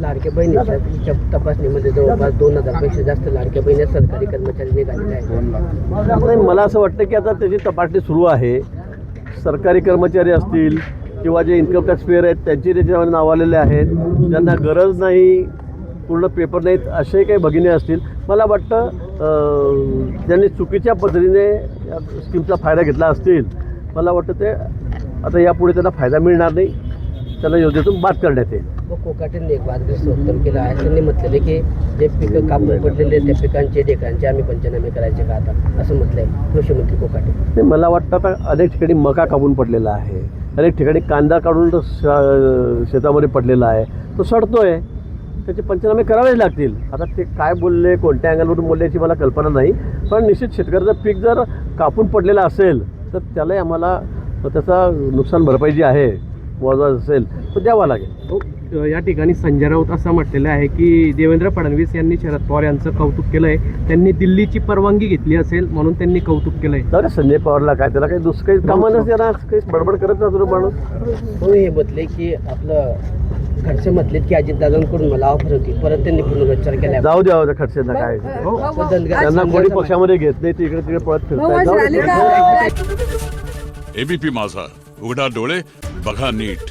लाडक्या बहिणीच्या तपासणीमध्ये जवळपास 2,000पेक्षा जास्त लाडक्या बहिणी सरकारी कर्मचारी निघालेले आहेत. नाही, मला असं वाटतं की आता त्याची तपासणी सुरू आहे. सरकारी कर्मचारी असतील किंवा जे इन्कम टॅक्स पेअर आहेत त्यांची त्याच्यामध्ये नाव आलेले आहेत. ज्यांना गरज नाही, पूर्ण पेपर नाहीत असे काही भगिनी असतील, मला वाटतं ज्यांनी चुकीच्या पद्धतीने या स्कीमचा फायदा घेतला असतील, मला वाटतं ते आता यापुढे त्यांना फायदा मिळणार नाही, त्यांना योजनेतून बाद करण्यात येईल. व कोकाटेंनी एक वादग्रस्त उत्तर केलं आहे. त्यांनी म्हटलेलं की जे पिकं कापून पडलेले त्या पिकांचे डेकांचे आम्ही पंचनामे करायचे का आता, असं म्हटलंय कृषी मंत्री कोकाटे. ते मला वाटतं आता अनेक ठिकाणी मका कापून पडलेला आहे, अनेक ठिकाणी कांदा काढून शेतामध्ये पडलेला आहे, तो सडतोय, त्याचे पंचनामे करावेच लागतील. आता ते काय बोलले, कोणत्या अँगलवरून बोलले याची मला कल्पना नाही, पण निश्चित शेतकऱ्याचं पीक जर कापून पडलेलं असेल तर त्यालाही आम्हाला त्याचा नुकसान भरपाई जी आहे मुआवजा असेल तो द्यावा लागेल. या ठिकाणी संजय राऊत असं म्हटलेलं आहे की देवेंद्र फडणवीस यांनी शरद पवार यांचं कौतुक केलंय, त्यांनी दिल्लीची परवानगी घेतली असेल म्हणून त्यांनी कौतुक केलंय. तर संजय पवारला काय, त्याला काही दुसरं काही कामं नसते ना, काही बडबड करत नसतो माणूस. म्हणून हे म्हटले की आपलं खडसे म्हटलेत की अजितदादांकडून मला ऑफर होती, परत त्यांनी पुनरुच्चार केला. जाऊ द्या खडसेंना काय, त्यांना कोणी पक्षामध्ये घेत नाही, ते इकडे तिकडे पळत फिरतात. एबीपी माझा, उघडा डोळे बघा नीट.